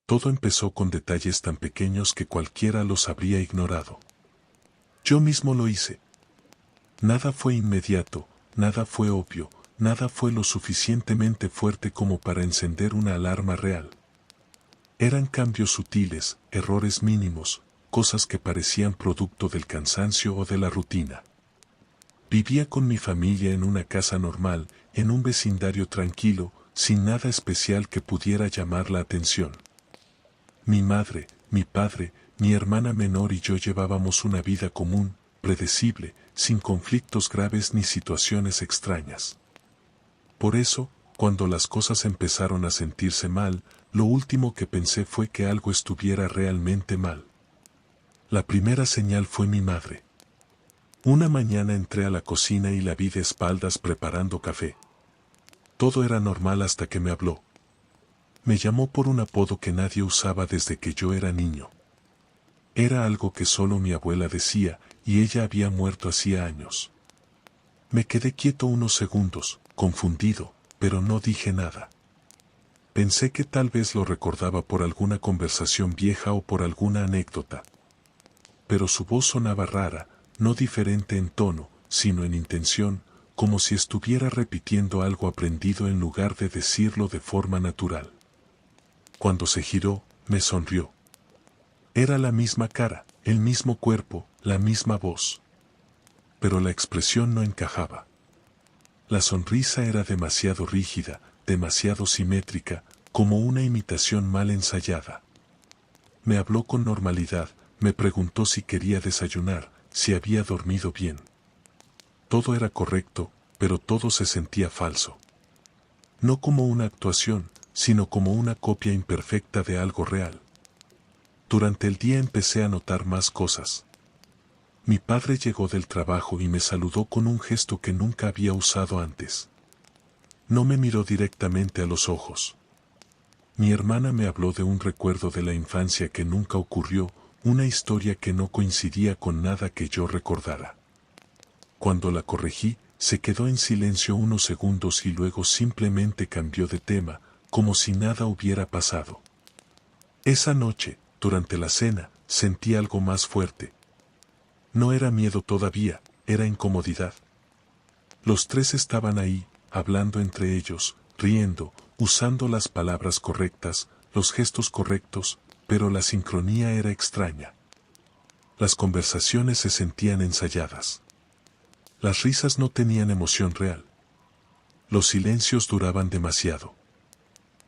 Todo empezó con detalles tan pequeños que cualquiera los habría ignorado. Yo mismo lo hice. Nada fue inmediato, nada fue obvio, nada fue lo suficientemente fuerte como para encender una alarma real. Eran cambios sutiles, errores mínimos, cosas que parecían producto del cansancio o de la rutina. Vivía con mi familia en una casa normal, en un vecindario tranquilo, sin nada especial que pudiera llamar la atención. Mi madre, mi padre, mi hermana menor y yo llevábamos una vida común, predecible, sin conflictos graves ni situaciones extrañas. Por eso, cuando las cosas empezaron a sentirse mal, lo último que pensé fue que algo estuviera realmente mal. La primera señal fue mi madre. Una mañana entré a la cocina y la vi de espaldas preparando café. Todo era normal hasta que me habló. Me llamó por un apodo que nadie usaba desde que yo era niño. Era algo que solo mi abuela decía, y ella había muerto hacía años. Me quedé quieto unos segundos, confundido, pero no dije nada. Pensé que tal vez lo recordaba por alguna conversación vieja o por alguna anécdota. Pero su voz sonaba rara, no diferente en tono, sino en intención, como si estuviera repitiendo algo aprendido en lugar de decirlo de forma natural. Cuando se giró, me sonrió. Era la misma cara, el mismo cuerpo, la misma voz. Pero la expresión no encajaba. La sonrisa era demasiado rígida, demasiado simétrica, como una imitación mal ensayada. Me habló con normalidad, me preguntó si quería desayunar, si había dormido bien. Todo era correcto, pero todo se sentía falso. No como una actuación, sino como una copia imperfecta de algo real. Durante el día empecé a notar más cosas. Mi padre llegó del trabajo y me saludó con un gesto que nunca había usado antes. No me miró directamente a los ojos. Mi hermana me habló de un recuerdo de la infancia que nunca ocurrió, una historia que no coincidía con nada que yo recordara. Cuando la corregí, se quedó en silencio unos segundos y luego simplemente cambió de tema, como si nada hubiera pasado. Esa noche, durante la cena, sentí algo más fuerte. No era miedo todavía, era incomodidad. Los tres estaban ahí, hablando entre ellos, riendo, usando las palabras correctas, los gestos correctos, pero la sincronía era extraña. Las conversaciones se sentían ensayadas. Las risas no tenían emoción real. Los silencios duraban demasiado.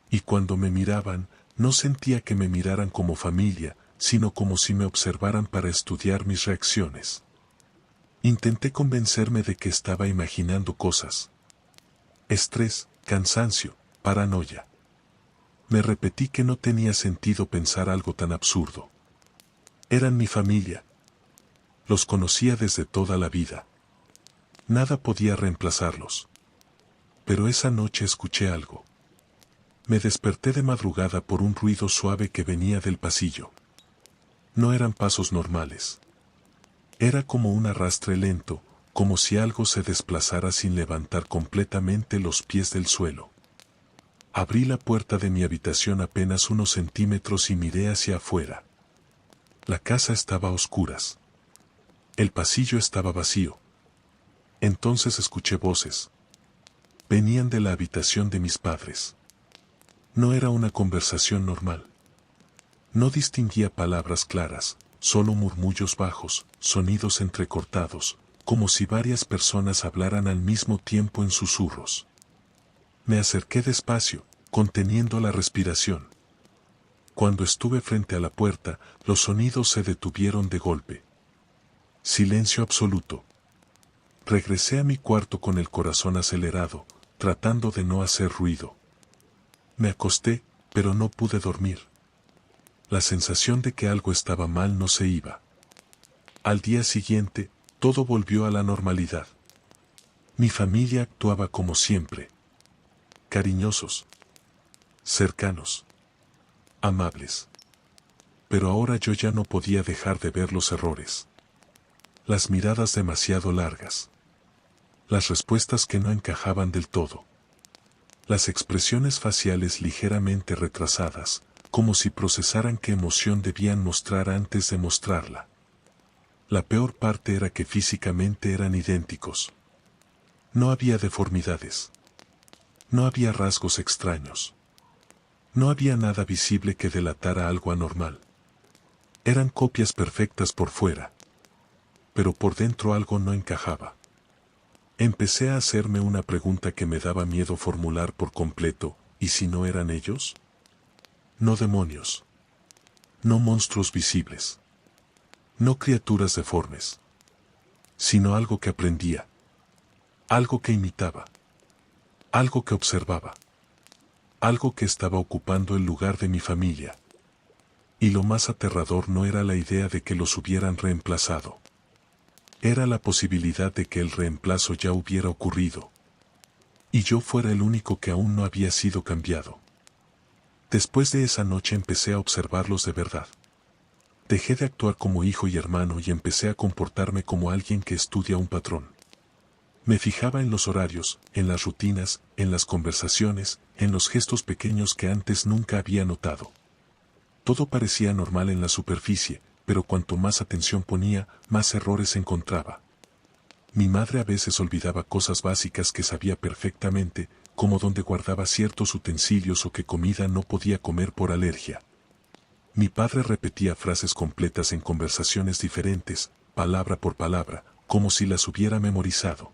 Y cuando me miraban, no sentía que me miraran como familia, sino como si me observaran para estudiar mis reacciones. Intenté convencerme de que estaba imaginando cosas. Estrés, cansancio, paranoia. Me repetí que no tenía sentido pensar algo tan absurdo. Eran mi familia. Los conocía desde toda la vida. Nada podía reemplazarlos. Pero esa noche escuché algo. Me desperté de madrugada por un ruido suave que venía del pasillo. No eran pasos normales. Era como un arrastre lento, como si algo se desplazara sin levantar completamente los pies del suelo. Abrí la puerta de mi habitación apenas unos centímetros y miré hacia afuera. La casa estaba a oscuras. El pasillo estaba vacío. Entonces escuché voces. Venían de la habitación de mis padres. No era una conversación normal. No distinguía palabras claras, solo murmullos bajos, sonidos entrecortados, como si varias personas hablaran al mismo tiempo en susurros. Me acerqué despacio, conteniendo la respiración. Cuando estuve frente a la puerta, los sonidos se detuvieron de golpe. Silencio absoluto. Regresé a mi cuarto con el corazón acelerado, tratando de no hacer ruido. Me acosté, pero no pude dormir. La sensación de que algo estaba mal no se iba. Al día siguiente, todo volvió a la normalidad. Mi familia actuaba como siempre. Cariñosos. Cercanos. Amables. Pero ahora yo ya no podía dejar de ver los errores. Las miradas demasiado largas. Las respuestas que no encajaban del todo. Las expresiones faciales ligeramente retrasadas, como si procesaran qué emoción debían mostrar antes de mostrarla. La peor parte era que físicamente eran idénticos. No había deformidades. No había rasgos extraños. No había nada visible que delatara algo anormal. Eran copias perfectas por fuera. Pero por dentro algo no encajaba. Empecé a hacerme una pregunta que me daba miedo formular por completo: ¿y si no eran ellos? No demonios. No monstruos visibles. No criaturas deformes. Sino algo que aprendía. Algo que imitaba. Algo que observaba. Algo que estaba ocupando el lugar de mi familia. Y lo más aterrador no era la idea de que los hubieran reemplazado. Era la posibilidad de que el reemplazo ya hubiera ocurrido. Y yo fuera el único que aún no había sido cambiado. Después de esa noche empecé a observarlos de verdad. Dejé de actuar como hijo y hermano y empecé a comportarme como alguien que estudia un patrón. Me fijaba en los horarios, en las rutinas, en las conversaciones, en los gestos pequeños que antes nunca había notado. Todo parecía normal en la superficie, pero cuanto más atención ponía, más errores encontraba. Mi madre a veces olvidaba cosas básicas que sabía perfectamente, como dónde guardaba ciertos utensilios o qué comida no podía comer por alergia. Mi padre repetía frases completas en conversaciones diferentes, palabra por palabra, como si las hubiera memorizado.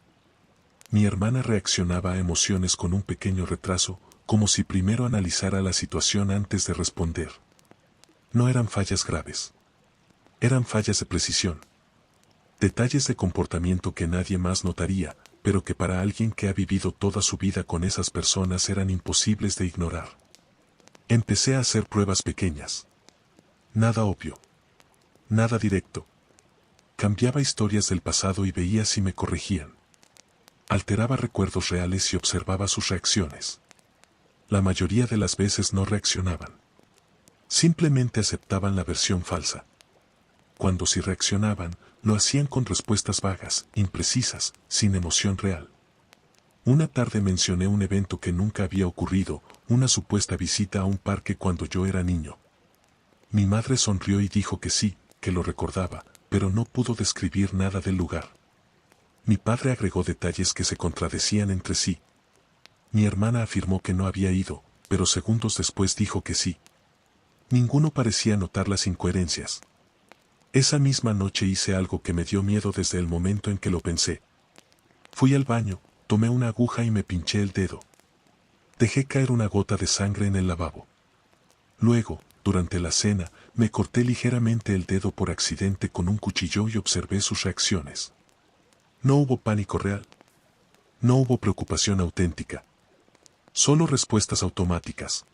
Mi hermana reaccionaba a emociones con un pequeño retraso, como si primero analizara la situación antes de responder. No eran fallas graves. Eran fallas de precisión. Detalles de comportamiento que nadie más notaría, pero que para alguien que ha vivido toda su vida con esas personas eran imposibles de ignorar. Empecé a hacer pruebas pequeñas. Nada obvio. Nada directo. Cambiaba historias del pasado y veía si me corregían. Alteraba recuerdos reales y observaba sus reacciones. La mayoría de las veces no reaccionaban. Simplemente aceptaban la versión falsa. Cuando sí reaccionaban, lo hacían con respuestas vagas, imprecisas, sin emoción real. Una tarde mencioné un evento que nunca había ocurrido, una supuesta visita a un parque cuando yo era niño. Mi madre sonrió y dijo que sí, que lo recordaba, pero no pudo describir nada del lugar. Mi padre agregó detalles que se contradecían entre sí. Mi hermana afirmó que no había ido, pero segundos después dijo que sí. Ninguno parecía notar las incoherencias. Esa misma noche hice algo que me dio miedo desde el momento en que lo pensé. Fui al baño, tomé una aguja y me pinché el dedo. Dejé caer una gota de sangre en el lavabo. Luego, durante la cena, me corté ligeramente el dedo por accidente con un cuchillo y observé sus reacciones. No hubo pánico real. No hubo preocupación auténtica. Solo respuestas automáticas.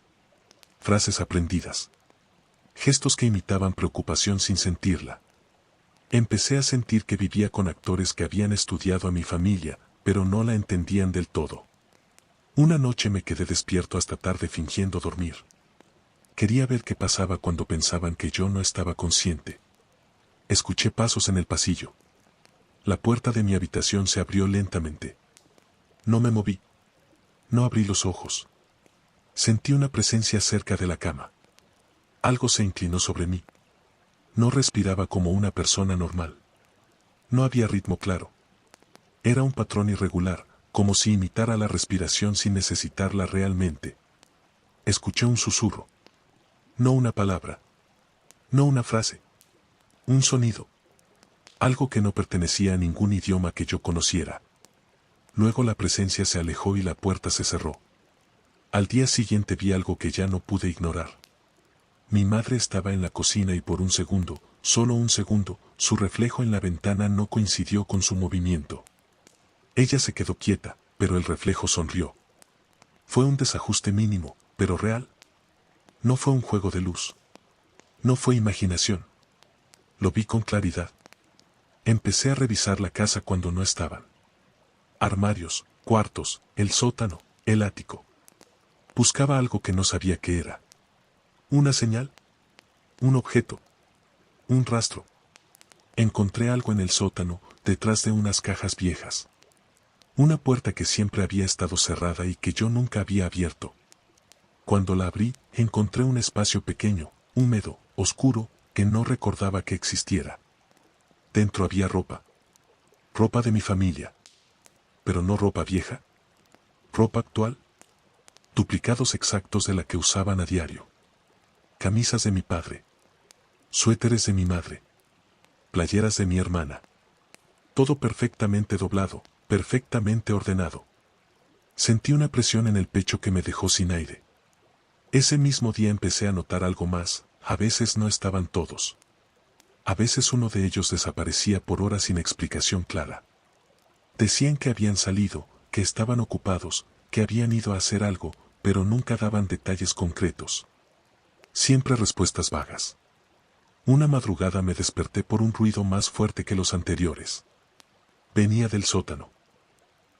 Frases aprendidas. Gestos que imitaban preocupación sin sentirla. Empecé a sentir que vivía con actores que habían estudiado a mi familia, pero no la entendían del todo. Una noche me quedé despierto hasta tarde fingiendo dormir. Quería ver qué pasaba cuando pensaban que yo no estaba consciente. Escuché pasos en el pasillo. La puerta de mi habitación se abrió lentamente. No me moví. No abrí los ojos. Sentí una presencia cerca de la cama. Algo se inclinó sobre mí. No respiraba como una persona normal. No había ritmo claro. Era un patrón irregular, como si imitara la respiración sin necesitarla realmente. Escuché un susurro. No una palabra. No una frase. Un sonido. Algo que no pertenecía a ningún idioma que yo conociera. Luego la presencia se alejó y la puerta se cerró. Al día siguiente vi algo que ya no pude ignorar. Mi madre estaba en la cocina y por un segundo, solo un segundo, su reflejo en la ventana no coincidió con su movimiento. Ella se quedó quieta, pero el reflejo sonrió. Fue un desajuste mínimo, pero real. No fue un juego de luz. No fue imaginación. Lo vi con claridad. Empecé a revisar la casa cuando no estaban. Armarios, cuartos, el sótano, el ático. Buscaba algo que no sabía qué era. Una señal. Un objeto. Un rastro. Encontré algo en el sótano, detrás de unas cajas viejas. Una puerta que siempre había estado cerrada y que yo nunca había abierto. Cuando la abrí, encontré un espacio pequeño, húmedo, oscuro, que no recordaba que existiera. Dentro había ropa. Ropa de mi familia. Pero no ropa vieja. Ropa actual. Duplicados exactos de la que usaban a diario. Camisas de mi padre. Suéteres de mi madre. Playeras de mi hermana. Todo perfectamente doblado, perfectamente ordenado. Sentí una presión en el pecho que me dejó sin aire. Ese mismo día empecé a notar algo más, a veces no estaban todos. A veces uno de ellos desaparecía por horas sin explicación clara. Decían que habían salido, que estaban ocupados, que habían ido a hacer algo, pero nunca daban detalles concretos. Siempre respuestas vagas. Una madrugada me desperté por un ruido más fuerte que los anteriores. Venía del sótano.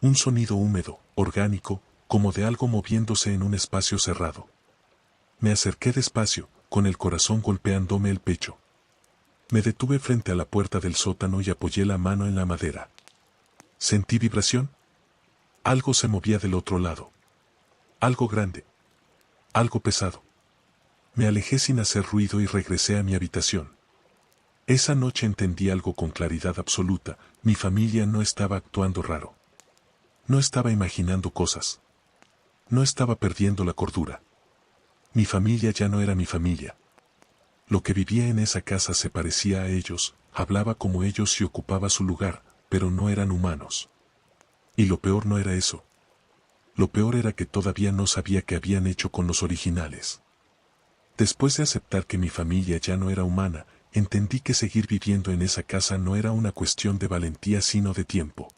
Un sonido húmedo, orgánico, como de algo moviéndose en un espacio cerrado. Me acerqué despacio, con el corazón golpeándome el pecho. Me detuve frente a la puerta del sótano y apoyé la mano en la madera. Sentí vibración. Algo se movía del otro lado. Algo grande. Algo pesado. Me alejé sin hacer ruido y regresé a mi habitación. Esa noche entendí algo con claridad absoluta: mi familia no estaba actuando raro. No estaba imaginando cosas. No estaba perdiendo la cordura. Mi familia ya no era mi familia. Lo que vivía en esa casa se parecía a ellos, hablaba como ellos y ocupaba su lugar, pero no eran humanos. Y lo peor no era eso. Lo peor era que todavía no sabía qué habían hecho con los originales. Después de aceptar que mi familia ya no era humana, entendí que seguir viviendo en esa casa no era una cuestión de valentía sino de tiempo.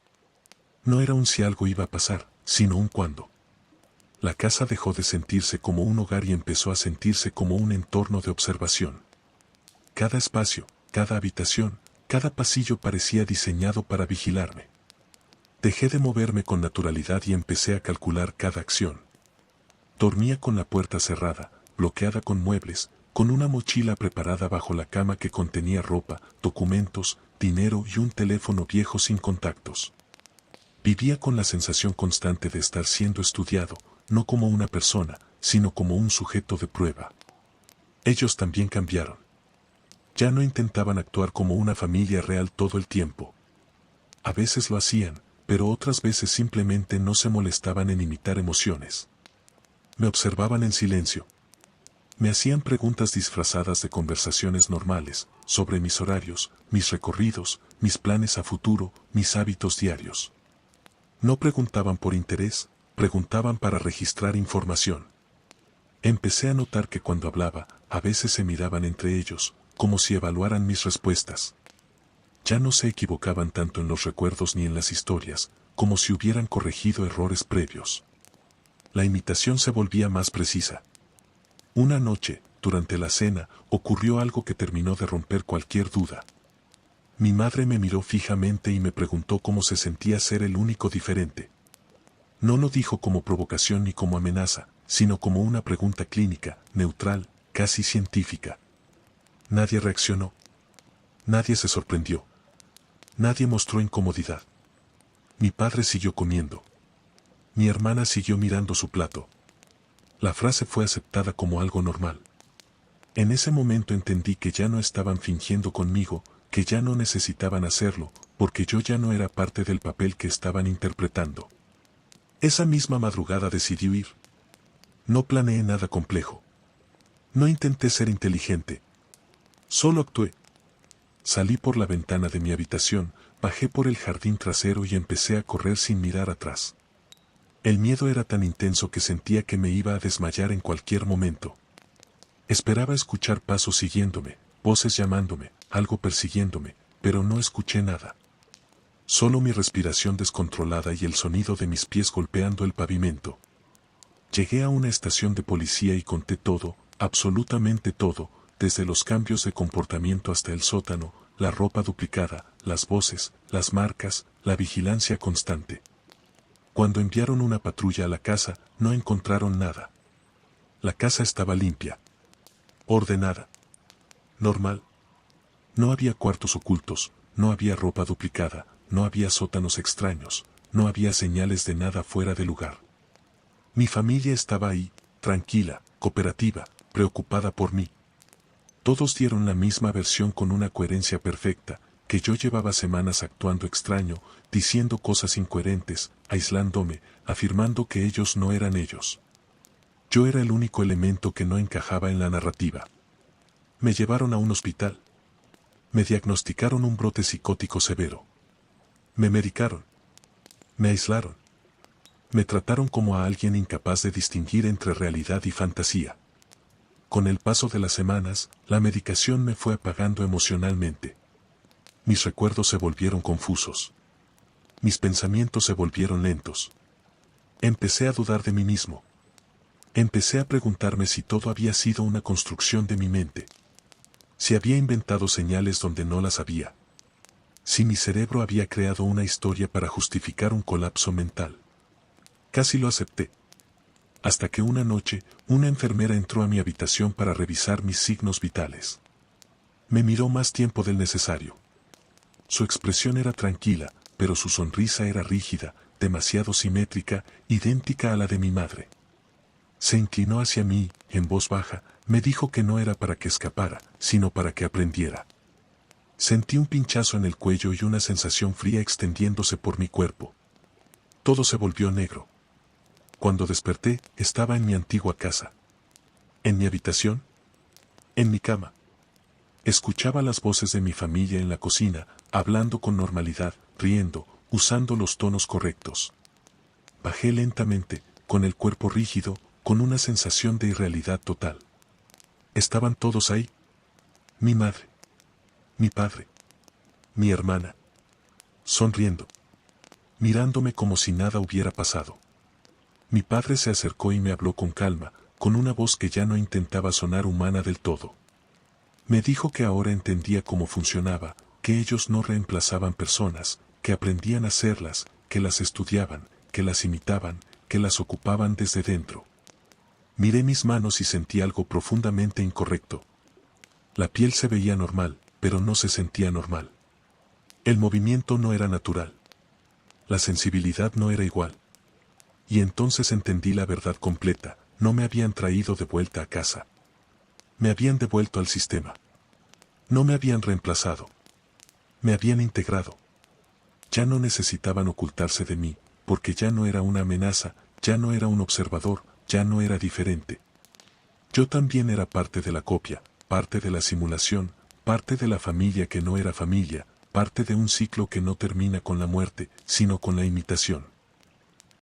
No era un si algo iba a pasar, sino un cuándo. La casa dejó de sentirse como un hogar y empezó a sentirse como un entorno de observación. Cada espacio, cada habitación, cada pasillo parecía diseñado para vigilarme. Dejé de moverme con naturalidad y empecé a calcular cada acción. Dormía con la puerta cerrada, bloqueada con muebles, con una mochila preparada bajo la cama que contenía ropa, documentos, dinero y un teléfono viejo sin contactos. Vivía con la sensación constante de estar siendo estudiado, no como una persona, sino como un sujeto de prueba. Ellos también cambiaron. Ya no intentaban actuar como una familia real todo el tiempo. A veces lo hacían, pero otras veces simplemente no se molestaban en imitar emociones. Me observaban en silencio. Me hacían preguntas disfrazadas de conversaciones normales, sobre mis horarios, mis recorridos, mis planes a futuro, mis hábitos diarios. No preguntaban por interés, preguntaban para registrar información. Empecé a notar que cuando hablaba, a veces se miraban entre ellos, como si evaluaran mis respuestas. Ya no se equivocaban tanto en los recuerdos ni en las historias, como si hubieran corregido errores previos. La imitación se volvía más precisa. Una noche, durante la cena, ocurrió algo que terminó de romper cualquier duda. Mi madre me miró fijamente y me preguntó cómo se sentía ser el único diferente. No lo dijo como provocación ni como amenaza, sino como una pregunta clínica, neutral, casi científica. Nadie reaccionó. Nadie se sorprendió. Nadie mostró incomodidad. Mi padre siguió comiendo. Mi hermana siguió mirando su plato. La frase fue aceptada como algo normal. En ese momento entendí que ya no estaban fingiendo conmigo, que ya no necesitaban hacerlo, porque yo ya no era parte del papel que estaban interpretando. Esa misma madrugada decidí huir. No planeé nada complejo. No intenté ser inteligente. Solo actué. Salí por la ventana de mi habitación, bajé por el jardín trasero y empecé a correr sin mirar atrás. El miedo era tan intenso que sentía que me iba a desmayar en cualquier momento. Esperaba escuchar pasos siguiéndome, voces llamándome, algo persiguiéndome, pero no escuché nada. Solo mi respiración descontrolada y el sonido de mis pies golpeando el pavimento. Llegué a una estación de policía y conté todo, absolutamente todo, desde los cambios de comportamiento hasta el sótano, la ropa duplicada, las voces, las marcas, la vigilancia constante. Cuando enviaron una patrulla a la casa, no encontraron nada. La casa estaba limpia. Ordenada. Normal. No había cuartos ocultos, no había ropa duplicada, no había sótanos extraños, no había señales de nada fuera de lugar. Mi familia estaba ahí, tranquila, cooperativa, preocupada por mí. Todos dieron la misma versión con una coherencia perfecta, que yo llevaba semanas actuando extraño, diciendo cosas incoherentes, aislándome, afirmando que ellos no eran ellos. Yo era el único elemento que no encajaba en la narrativa. Me llevaron a un hospital. Me diagnosticaron un brote psicótico severo. Me medicaron. Me aislaron. Me trataron como a alguien incapaz de distinguir entre realidad y fantasía. Con el paso de las semanas, la medicación me fue apagando emocionalmente. Mis recuerdos se volvieron confusos. Mis pensamientos se volvieron lentos. Empecé a dudar de mí mismo. Empecé a preguntarme si todo había sido una construcción de mi mente. Si había inventado señales donde no las había. Si mi cerebro había creado una historia para justificar un colapso mental. Casi lo acepté. Hasta que una noche, una enfermera entró a mi habitación para revisar mis signos vitales. Me miró más tiempo del necesario. Su expresión era tranquila, pero su sonrisa era rígida, demasiado simétrica, idéntica a la de mi madre. Se inclinó hacia mí, en voz baja, me dijo que no era para que escapara, sino para que aprendiera. Sentí un pinchazo en el cuello y una sensación fría extendiéndose por mi cuerpo. Todo se volvió negro. Cuando desperté, estaba en mi antigua casa. En mi habitación. En mi cama. Escuchaba las voces de mi familia en la cocina, hablando con normalidad, riendo, usando los tonos correctos. Bajé lentamente, con el cuerpo rígido, con una sensación de irrealidad total. Estaban todos ahí. Mi madre. Mi padre. Mi hermana. Sonriendo. Mirándome como si nada hubiera pasado. Mi padre se acercó y me habló con calma, con una voz que ya no intentaba sonar humana del todo. Me dijo que ahora entendía cómo funcionaba, que ellos no reemplazaban personas, que aprendían a hacerlas, que las estudiaban, que las imitaban, que las ocupaban desde dentro. Miré mis manos y sentí algo profundamente incorrecto. La piel se veía normal, pero no se sentía normal. El movimiento no era natural. La sensibilidad no era igual. Y entonces entendí la verdad completa, no me habían traído de vuelta a casa. Me habían devuelto al sistema. No me habían reemplazado. Me habían integrado. Ya no necesitaban ocultarse de mí, porque ya no era una amenaza, ya no era un observador, ya no era diferente. Yo también era parte de la copia, parte de la simulación, parte de la familia que no era familia, parte de un ciclo que no termina con la muerte, sino con la imitación.